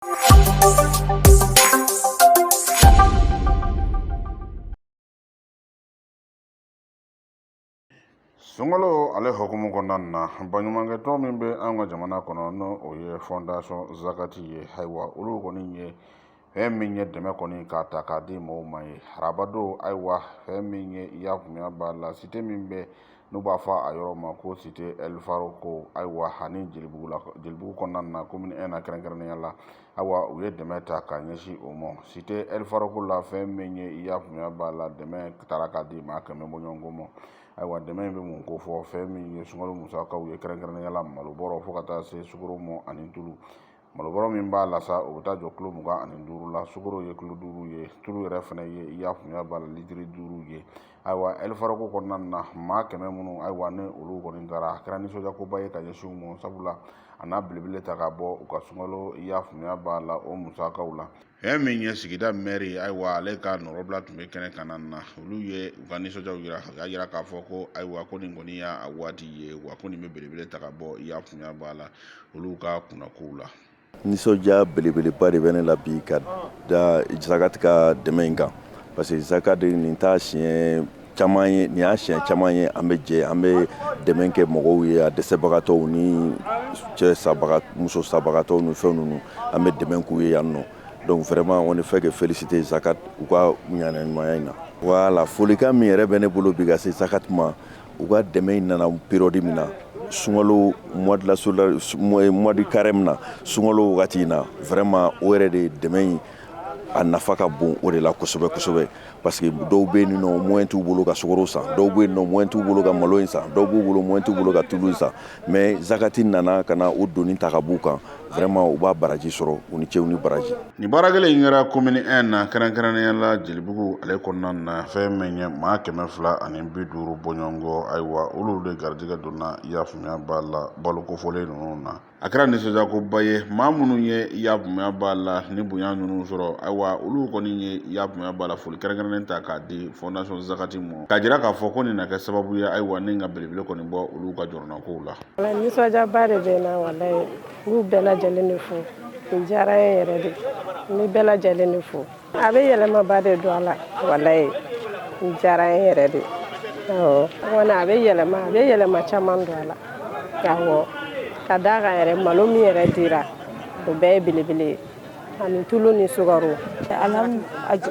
Sunkalo ale hukumu kɔnɔna na baɲumankɛtɔn min bɛ an ka jamana kɔnɔ n'o o ye fondation Zakati ye. Ayiwa olu kɔni ye fɛn min ye dɛmɛ kɔni k'a ta k'a di mɔgɔw ma ye. Arabadon ayiwa fɛn min ye i y'a faamuya b'a la cité min bɛ n'u b'a fɔ a yɔrɔ ma ko cité El Faroko ayiwa ani Jelibugu kɔnɔna na commune 1 na kɛrɛnkɛrɛnnenya la ayiwa u ye dɛmɛ ta ka ɲɛsin o ma. Cité El Faroko la fɛn min ye i y'a faamuya b'a la dɛmɛ taara k'a di maa 100 bɔɲɔgɔnko ma. Ayiwa dɛmɛ in bɛ mun ko fɔ fɛn min ye sunkalo musakaw ye kɛrɛnkɛrɛnnenya la malobɔrɔ fo ka taa se sukaro mɔ ani tulu. Malobɔrɔ min b'a la sa o bɛ taa jɔ kilo 25 la, sukaro ye kilo 5 ye, tulu yɛrɛ fana ye i y'a faamuya b'a la litiri 5 ye. Ayiwa El Faroko kɔnɔna na maa 100 minnu ayiwa ni olu kɔni taara a kɛra nisɔndiyakoba ye ka ɲɛsin u ma sabula a n'a belebele ta ka bɔ u ka sunkalo i y'a faamuya b'a la o musakaw la. Fɛn min ye sigida maire ayiwa ale ka nɔrɔbila tun bɛ kɛnɛ kan na olu ye u ka nisɔndiyaw yira u y'a yira k'a fɔ ko ayiwa ko nin kɔni y'a waati ye wa ko nin bɛ belebele ta ka bɔ i y'a faamuya b'a la olu ka kunnakow la. Nisɔndiya belebeleba de bɛ ne la bi ka da Zakati ka dɛmɛ in kan parce que Zakati nin t'a siɲɛ caman ye, nin y'a siɲɛ caman ye an bɛ jɛ an bɛ dɛmɛ kɛ mɔgɔw ye a dɛsɛbagatɔw ni muso sabagatɔw ni fɛn ninnu an bɛ dɛmɛ k'u ye yan nɔ. Donc vraiment on ne fait que féliciter Zakati u ka ɲanɛmaya in na. Voilà, folikan min yɛrɛ bɛ ne bolo bi ka se Zakati ma u ka dɛmɛ in nana période min na sunkalo mois de carême na sunkalo wagati in na vraiment o yɛrɛ de dɛmɛ in a nafa ka bon o de la kosɛbɛ kosɛbɛ parce que dɔw bɛ yen nɔ moyen t'u bolo ka sukaro san, dɔw bɛ yen nɔ moyen t'u bolo ka malo in san, dɔw b'u bolo moyen t'u bolo ka tulu san, mais Zakati nana ka na o doni ta ka b'u kan vraiment u b'a baraji sɔrɔ u ni cɛw ni baraji. Ni baarakɛla in kɛra commune 1 na kɛrɛnkɛrɛnnenya la Jelibugu ale kɔnɔna na fɛn min ye maa 250 bɔɲɔgɔnko ayiwa olu de garijɛgɛ donna i y'a faamuya b'a la balokofɔlen ninnu na. A kɛra nisɔndiyakoba ye maa minnu ye i y'a faamuya b'a la ni bonya ninnu sɔrɔ ayiwa olu kɔni ye i y'a faamuya b'a la foli kɛrɛnkɛrɛnnen ta k'a di fondation Zakati ma k'a jira k'a fɔ ko nin na kɛ sababu ye ayiwa ni ka belebele kɔni bɔ olu ka jɔrɔnakow la. Nisɔndiyaba de bɛ n na walayi n b'u bɛɛ lajɛlen de fo nin diyara n ye yɛrɛ de n bɛ bɛɛ lajɛlen de fo a bɛ yɛlɛmaba de don a la walayi nin diyara n ye yɛrɛ de kɔni a bɛ yɛlɛma caman don a la awɔ ka d'a kan yɛrɛ malo min yɛrɛ dira o bɛɛ ye belebele ye ani tulu ni sukaro.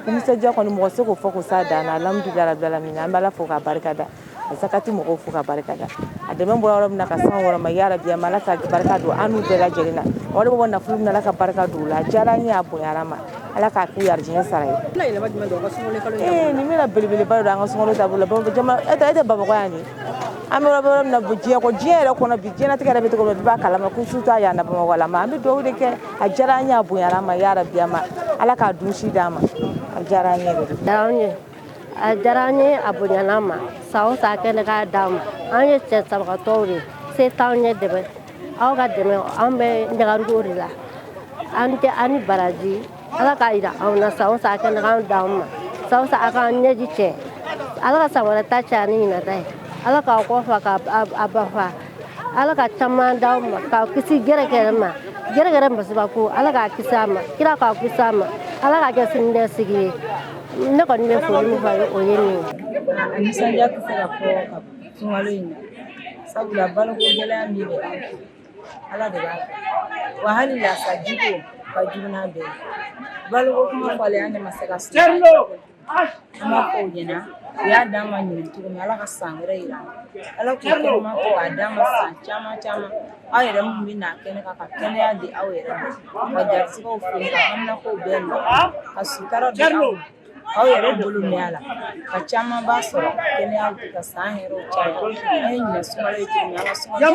Nisɔndiya kɔni mɔgɔ se k'o fɔ k'o s'a dan na alhamdulilayi rabbil alamin an bɛ Ala fo k'a barika da a Zakati mɔgɔw fo ka barika da a dɛmɛ bɔra yɔrɔ min na ka s'an yɔrɔ ma yarabi Ala ka barika don an n'u bɛɛ lajɛlen na o de bɛ bɔ nafolo min na Ala ka barika don u la a diyara n ye a bonyara n ma Ala k'a k'u yarijinɛ sara ye. Nin bɛna belebeleba don an ka sunkalo taabolo la e tɛ Bamakɔ yan de an bɛ yɔrɔ min na diɲɛ yɛrɛ kɔnɔ bi diɲɛlatigɛ yɛrɛ bɛ cogo min na bɛɛ b'a kalama ko su t'a yan na Bamakɔ la an bɛ dugawu de kɛ a diyara n ye a bonyara n ma yarabi Ala k'a dun si d'an ma a diyara n ye de. A diyara an ye a bonyana n ma san o san kɛnɛ k'a d'an ma an ye cɛ sabagatɔw de se t'anw ye dɛmɛ aw ka dɛmɛ an bɛ ɲagarugo de la an ni baraji Ala k'a jira anw na san o san kɛnɛ k'an d'anw ma san o san a k'an ɲɛji cɛ Ala ka san wɛrɛ ta caya ni ɲinata ye Ala k'aw kɔfa k'a banfa Ala ka caman d'anw ma k'aw kisi gɛrɛgɛrɛ ma gɛrɛgɛrɛ masibako Ala k'a kisi a ma kira k'aw kisi a ma Ala k'a kɛ siniɲɛsigi ye ne kɔni bɛ foli min fɔ o ye nin ye. A nisɔndiya tɛ se ka fɔ ka sunkalo in na sabula baloko gɛlɛya min bɛ an fɛ Ala de b'a kɛ wa hali lasajiko ka jugu n'a bɛɛ ye baloko kuma fɔlen an de ma se ka sɔrɔ an b'a fɔ o ɲɛna u y'a d'an ma ɲinɛ cogo min Ala ka san wɛrɛ yira an na Ala k'u kɛnɛma fɔ k'a d'an ma san caman aw yɛrɛ minnu bɛ na kɛnɛ kan ka kɛnɛya di aw yɛrɛ ma ka garisigɛw foni ka haminakow bɛɛ nɔ ka sutura di aw ma aw yɛrɛ bolo mɛn a la ka caman b'a sɔrɔ kɛnɛyaw di ka san hɛrɛw caya an ye ɲinɛ sunkalo ye cogo min an ka sunkalo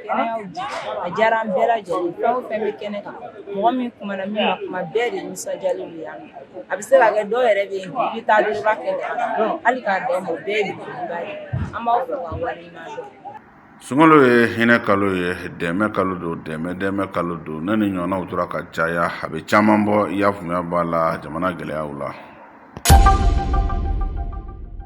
kɛnɛyaw di a diyara an bɛɛ lajɛlen fɛn o fɛn bɛ kɛnɛ kan mɔgɔ min kumana min ma kuma bɛɛ de nisɔndiyalen don yan a bɛ se ka kɛ dɔw yɛrɛ bɛ yen bi i bɛ taa dɔrɔn i b'a kɛnɛ hali k'a d'anw ma o bɛɛ ye belebeleba ye an b'aw fɔ k'aw waleɲuman dɔn. Sunkalo ye hinɛ kalo ye dɛmɛ kalo don dɛmɛ kalo don ne ni ɲɔgɔnnaw tora ka caya a bɛ caman bɔ i y'a faamuya b'a la jamana gɛlɛyaw la.